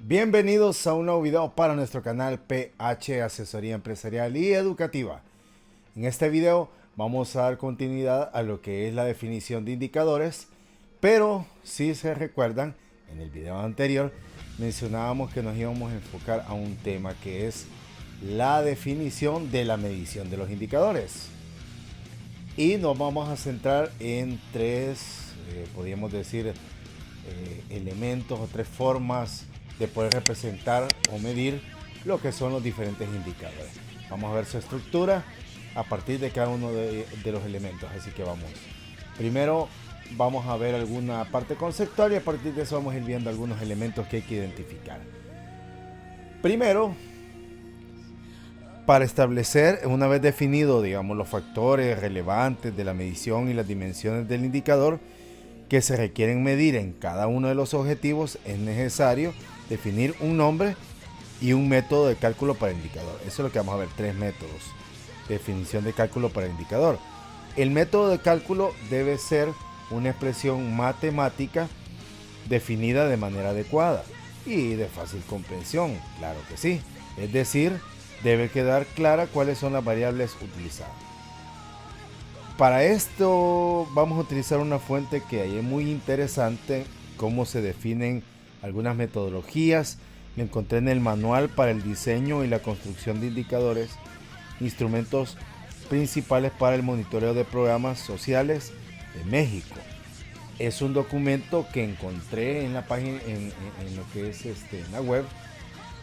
Bienvenidos a un nuevo video para nuestro canal PH Asesoría Empresarial y Educativa. En este video vamos a dar continuidad a lo que es la definición de indicadores, pero si se recuerdan, en el video anterior mencionábamos que nos íbamos a enfocar a un tema que es la definición de la medición de los indicadores. Y nos vamos a centrar en tres, podríamos decir, elementos o tres formas de poder representar o medir lo que son los diferentes indicadores. Vamos a ver su estructura a partir de cada uno de los elementos. Así que vamos. Primero vamos a ver alguna parte conceptual y a partir de eso vamos a ir viendo algunos elementos que hay que identificar. Primero, para establecer, una vez definido, digamos, los factores relevantes de la medición y las dimensiones del indicador que se requieren medir en cada uno de los objetivos, es necesario definir un nombre y un método de cálculo para el indicador. Eso es lo que vamos a ver, tres métodos. Definición de cálculo para el indicador. El método de cálculo debe ser una expresión matemática definida de manera adecuada y de fácil comprensión, claro que sí. Es decir, debe quedar clara cuáles son las variables utilizadas. Para esto vamos a utilizar una fuente que es muy interesante, cómo se definen algunas metodologías. Lo encontré en el manual para el diseño y la construcción de indicadores, instrumentos principales para el monitoreo de programas sociales de México. Es un documento que encontré en la página, en lo que es en la web,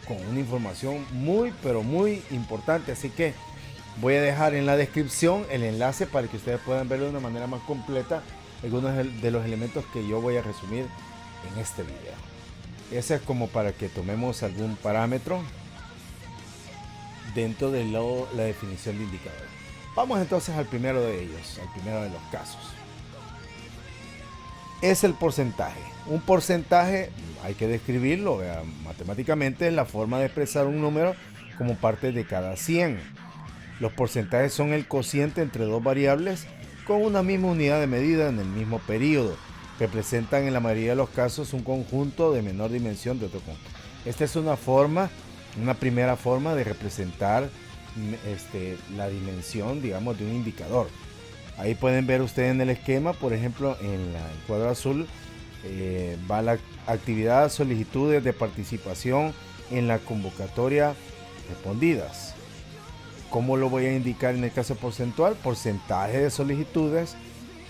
con una información muy pero muy importante, así que voy a dejar en la descripción el enlace para que ustedes puedan verlo de una manera más completa, algunos de los elementos que yo voy a resumir en este video. Ese es como para que tomemos algún parámetro dentro de la definición de indicadores. Vamos entonces al primero de ellos, al primero de los casos. Es el porcentaje. Un porcentaje hay que describirlo matemáticamente, es la forma de expresar un número como parte de cada 100. Los porcentajes son el cociente entre dos variables con una misma unidad de medida en el mismo periodo. Representan en la mayoría de los casos un conjunto de menor dimensión de otro conjunto. Esta es una primera forma de representar la dimensión, digamos, de un indicador. Ahí pueden ver ustedes en el esquema, por ejemplo, en el cuadro azul va la actividad, solicitudes de participación en la convocatoria respondidas. ¿Cómo lo voy a indicar en el caso porcentual? Porcentaje de solicitudes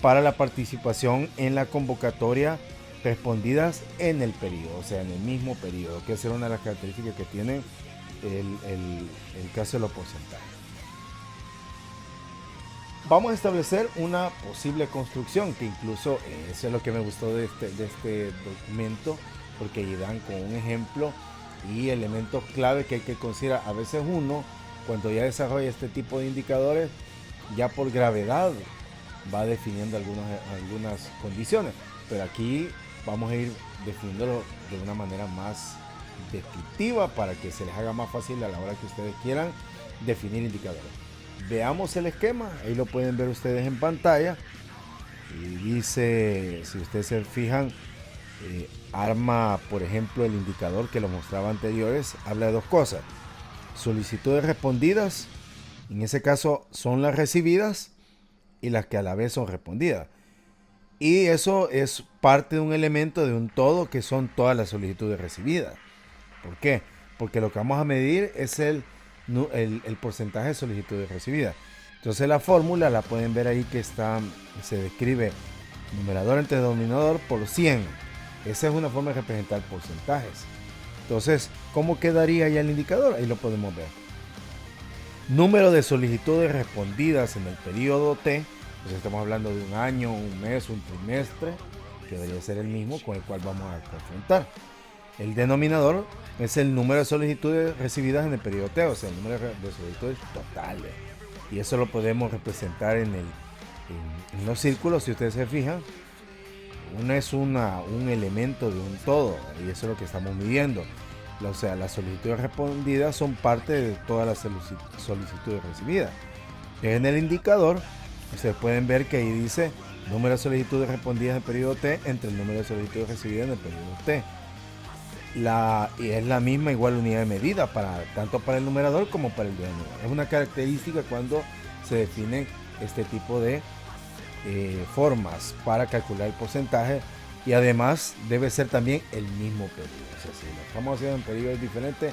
para la participación en la convocatoria respondidas en el periodo, o sea, en el mismo periodo, que es una de las características que tiene el caso de los porcentajes. Vamos a establecer una posible construcción, que incluso eso es lo que me gustó de este documento, porque ahí dan con un ejemplo y elementos clave que hay que considerar. A veces uno, cuando ya desarrolla este tipo de indicadores, ya por gravedad va definiendo algunas condiciones, pero aquí vamos a ir definiéndolo de una manera más descriptiva para que se les haga más fácil a la hora que ustedes quieran definir indicadores. Veamos el esquema, ahí lo pueden ver ustedes en pantalla y dice, si ustedes se fijan, arma, por ejemplo, el indicador que lo mostraba anteriores, habla de dos cosas: solicitudes respondidas, en ese caso son las recibidas y las que a la vez son respondidas, y eso es parte de un elemento de un todo que son todas las solicitudes recibidas. ¿Por qué? Porque lo que vamos a medir es el porcentaje de solicitudes recibidas. Entonces la fórmula la pueden ver ahí, que se describe numerador entre denominador por 100. Esa es una forma de representar porcentajes. Entonces, ¿cómo quedaría ya el indicador? Ahí lo podemos ver. Número de solicitudes respondidas en el periodo T, pues estamos hablando de un año, un mes, un trimestre, que debería ser el mismo con el cual vamos a confrontar. El denominador es el número de solicitudes recibidas en el periodo T, o sea, el número de solicitudes totales. Y eso lo podemos representar en los círculos, si ustedes se fijan. Uno es un elemento de un todo, y eso es lo que estamos midiendo. O sea, las solicitudes respondidas son parte de todas las solicitudes recibidas. En el indicador, ustedes pueden ver que ahí dice número de solicitudes respondidas en el periodo T entre el número de solicitudes recibidas en el periodo T. y es la misma igual unidad de medida tanto para el numerador como para el denominador. Es una característica cuando se definen este tipo de formas para calcular el porcentaje, y además debe ser también el mismo periodo. O sea, si lo estamos haciendo en periodos diferentes,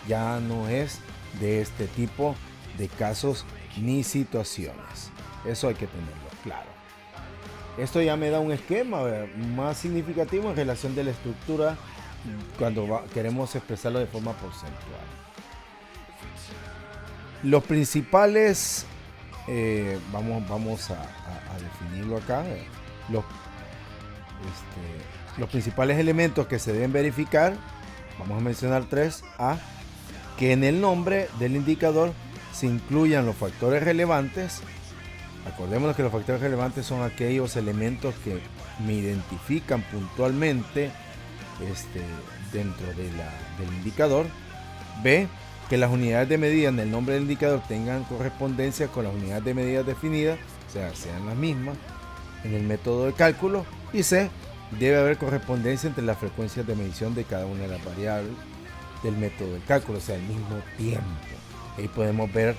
ya no es de este tipo de casos ni situaciones. Eso hay que tenerlo claro. Esto ya me da un esquema más significativo en relación de la estructura cuando queremos expresarlo de forma porcentual. Los principales, vamos a definirlo acá, los principales elementos que se deben verificar, vamos a mencionar 3. Que en el nombre del indicador se incluyan los factores relevantes. Acordémonos que los factores relevantes son aquellos elementos que me identifican puntualmente dentro del indicador. B, que las unidades de medida en el nombre del indicador tengan correspondencia con las unidades de medida definidas, o sea, sean las mismas en el método de cálculo. Y C, debe haber correspondencia entre las frecuencias de medición de cada una de las variables del método de cálculo, o sea, al mismo tiempo. Ahí podemos ver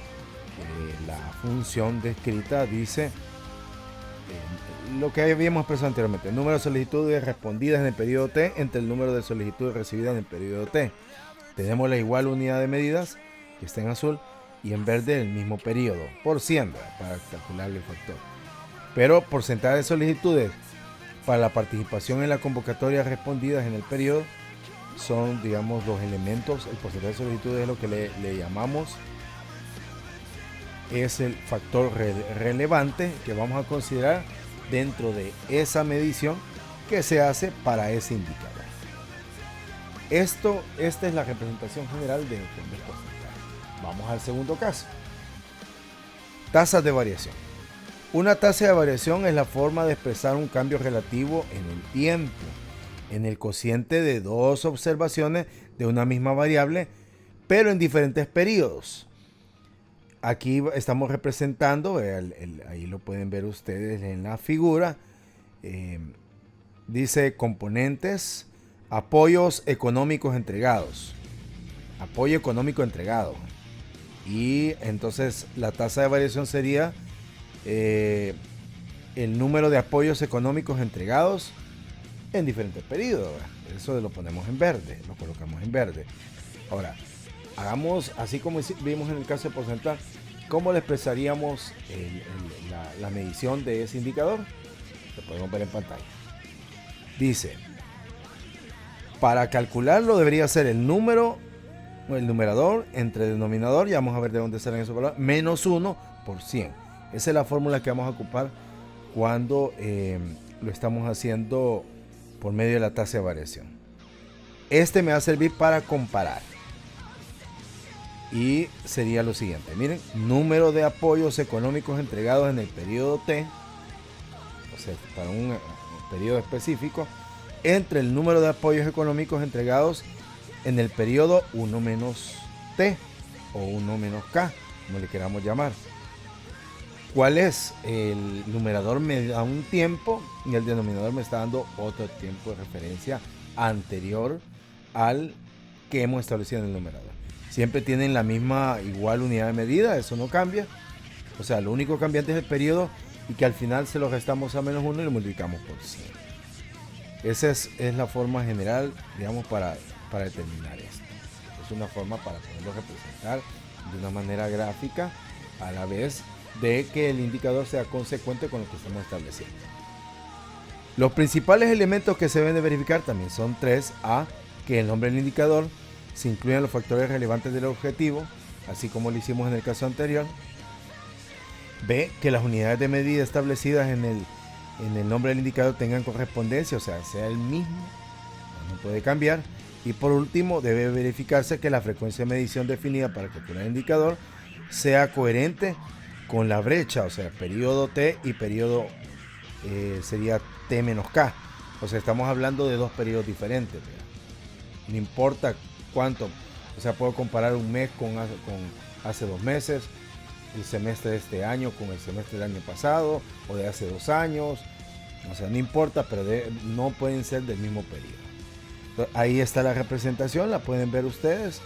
la función descrita, dice lo que habíamos expresado anteriormente: el número de solicitudes respondidas en el periodo T entre el número de solicitudes recibidas en el periodo T. Tenemos la igual unidad de medidas, que está en azul, y en verde el mismo periodo, por 100, para calcular el factor. Pero porcentaje de solicitudes para la participación en la convocatoria respondidas en el periodo son, digamos, los elementos. El porcentaje de solicitudes es lo que le llamamos, es el factor relevante que vamos a considerar dentro de esa medición que se hace para ese indicador. Esta es la representación general del porcentaje. Vamos al segundo caso. Tasas de variación. Una tasa de variación es la forma de expresar un cambio relativo en el tiempo, en el cociente de dos observaciones de una misma variable, pero en diferentes periodos. Aquí estamos representando, ahí lo pueden ver ustedes en la figura, dice componentes, apoyos económicos entregados, apoyo económico entregado, y entonces la tasa de variación sería el número de apoyos económicos entregados en diferentes periodos. Eso lo ponemos en verde, lo colocamos en verde. Ahora, hagamos así como vimos en el caso de porcentaje. ¿Cómo le expresaríamos la medición de ese indicador? Lo podemos ver en pantalla. Dice, para calcularlo debería ser el numerador entre el denominador, ya vamos a ver de dónde salen esos valores, menos 1 por 100. Esa es la fórmula que vamos a ocupar cuando lo estamos haciendo por medio de la tasa de variación. Este me va a servir para comparar. Y sería lo siguiente, miren, número de apoyos económicos entregados en el periodo T, o sea, para un periodo específico, entre el número de apoyos económicos entregados en el periodo 1 menos T o 1 menos K, como le queramos llamar. ¿Cuál es? El numerador me da un tiempo y el denominador me está dando otro tiempo de referencia anterior al que hemos establecido en el numerador. Siempre tienen la misma igual unidad de medida, eso no cambia. O sea, lo único cambiante es el periodo, y que al final se lo restamos a menos 1 y lo multiplicamos por 100. Esa es la forma general, digamos, para determinar esto. Es una forma para poderlo representar de una manera gráfica, a la vez de que el indicador sea consecuente con lo que estamos estableciendo. Los principales elementos que se deben de verificar también son 3. Que el nombre del indicador se incluyan los factores relevantes del objetivo, así como lo hicimos en el caso anterior. B, que las unidades de medida establecidas en el nombre del indicador tengan correspondencia, o sea, sea el mismo, no puede cambiar. Y por último, debe verificarse que la frecuencia de medición definida para calcular el indicador sea coherente con la brecha, o sea, periodo T y periodo sería T menos K. O sea, estamos hablando de dos periodos diferentes. No importa cuánto, o sea, puedo comparar un mes con hace 2 meses, el semestre de este año con el semestre del año pasado, o de hace 2 años, o sea, no importa, pero no pueden ser del mismo periodo. Ahí está la representación, la pueden ver ustedes.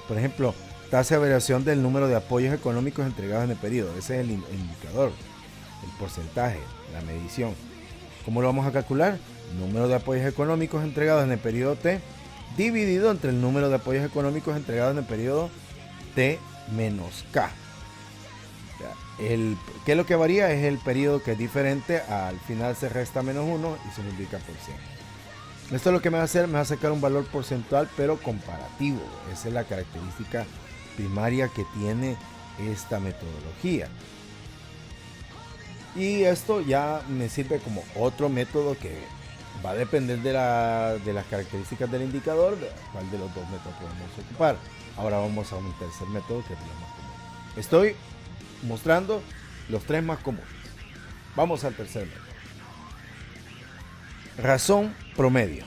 Por ejemplo, tasa de variación del número de apoyos económicos entregados en el periodo. Ese es el indicador, el porcentaje, la medición. ¿Cómo lo vamos a calcular? Número de apoyos económicos entregados en el periodo T dividido entre el número de apoyos económicos entregados en el periodo T menos K. ¿Qué es lo que varía? Es el periodo que es diferente, al final se resta menos 1 y se multiplica por 100. Esto es lo que me va a hacer, me va a sacar un valor porcentual pero comparativo. Esa es la característica primaria que tiene esta metodología. Y esto ya me sirve como otro método que va a depender de las características del indicador, de cuál de los dos métodos podemos ocupar. Ahora vamos a un tercer método que es lo más común. Estoy mostrando los tres más comunes. Vamos al tercer método. Razón promedio.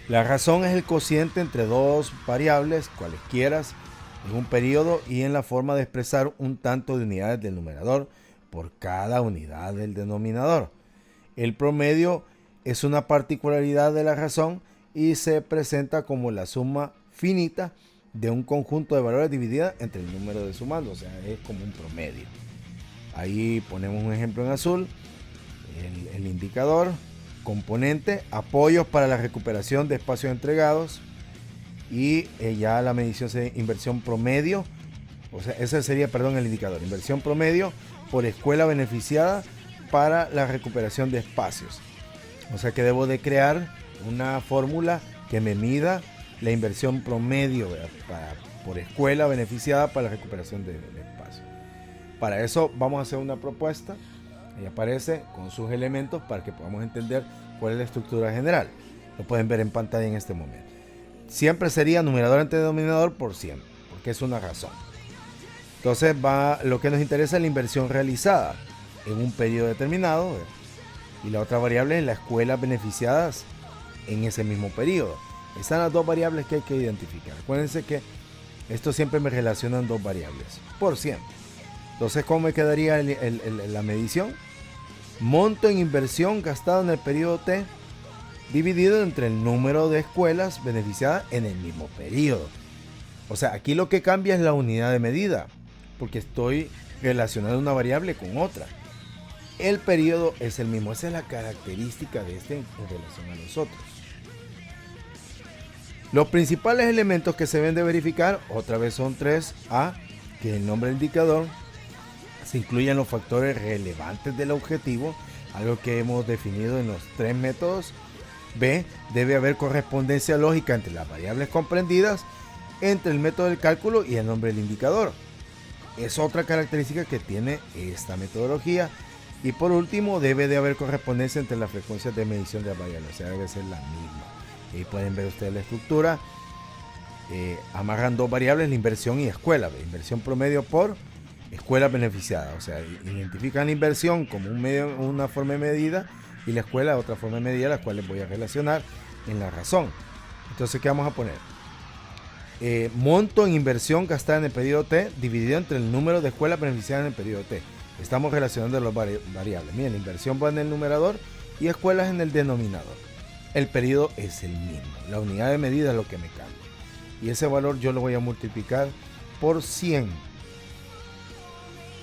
La razón es el cociente entre dos variables, cualesquiera, en un periodo y en la forma de expresar un tanto de unidades del numerador por cada unidad del denominador. El promedio es una particularidad de la razón y se presenta como la suma finita de un conjunto de valores dividida entre el número de sumando, o sea, es como un promedio. Ahí ponemos un ejemplo en azul, el indicador, componente, apoyos para la recuperación de espacios entregados y ya la medición de inversión promedio, o sea, ese sería, el indicador, inversión promedio por escuela beneficiada para la recuperación de espacios. O sea que debo de crear una fórmula que me mida la inversión promedio por escuela beneficiada para la recuperación de espacio. Para eso vamos a hacer una propuesta. Ahí aparece con sus elementos para que podamos entender cuál es la estructura general. Lo pueden ver en pantalla en este momento. Siempre sería numerador entre denominador por 100, porque es una razón. Entonces lo que nos interesa es la inversión realizada en un periodo determinado, y la otra variable es las escuelas beneficiadas en ese mismo periodo. Esas son las dos variables que hay que identificar. Acuérdense que esto siempre me relaciona en dos variables por 100. Entonces, ¿cómo me quedaría la medición? Monto en inversión gastado en el periodo T dividido entre el número de escuelas beneficiadas en el mismo periodo. O sea, aquí lo que cambia es la unidad de medida, porque estoy relacionando una variable con otra. El periodo es el mismo. Esa es la característica de este en relación a los otros. Los principales elementos que se deben de verificar, otra vez son tres. A, que el nombre del indicador. Se incluyen los factores relevantes del objetivo, algo que hemos definido en los tres métodos. B, debe haber correspondencia lógica entre las variables comprendidas, entre el método del cálculo y el nombre del indicador. Es otra característica que tiene esta metodología. Y por último, debe de haber correspondencia entre las frecuencias de medición de las variables, o sea, debe ser la misma. Ahí pueden ver ustedes la estructura. Amarran dos variables, la inversión y escuela. Inversión promedio por escuela beneficiada, o sea, identifican la inversión como una forma de medida y la escuela otra forma de medida, las cuales voy a relacionar en la razón. Entonces, ¿qué vamos a poner? Monto en inversión gastada en el periodo T dividido entre el número de escuelas beneficiadas en el periodo T. Estamos relacionando las variables. Miren, la inversión va en el numerador y escuelas en el denominador. El periodo es el mismo. La unidad de medida es lo que me cambia. Y ese valor yo lo voy a multiplicar por 100.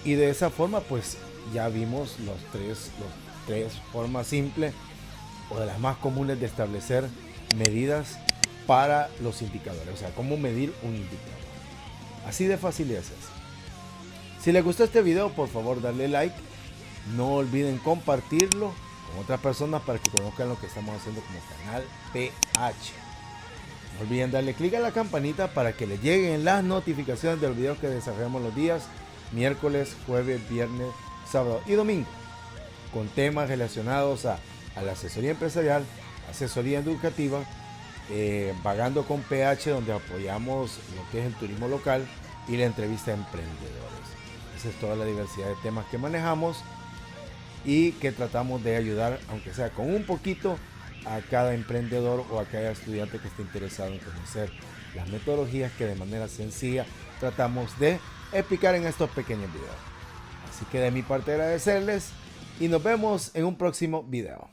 Y de esa forma, pues ya vimos los tres formas simples o de las más comunes de establecer medidas para los indicadores. O sea, cómo medir un indicador. Así de fácil es eso. Si les gustó este video, por favor darle like. No olviden compartirlo con otras personas para que conozcan lo que estamos haciendo como canal PH. No olviden darle clic a la campanita para que les lleguen las notificaciones de los videos que desarrollamos los días miércoles, jueves, viernes, sábado y domingo, con temas relacionados a la asesoría empresarial, asesoría educativa, Vagando con PH, donde apoyamos lo que es el turismo local y la entrevista a emprendedores. Esa es toda la diversidad de temas que manejamos y que tratamos de ayudar, aunque sea con un poquito, a cada emprendedor o a cada estudiante que esté interesado en conocer las metodologías que de manera sencilla tratamos de explicar en estos pequeños videos. Así que de mi parte agradecerles y nos vemos en un próximo video.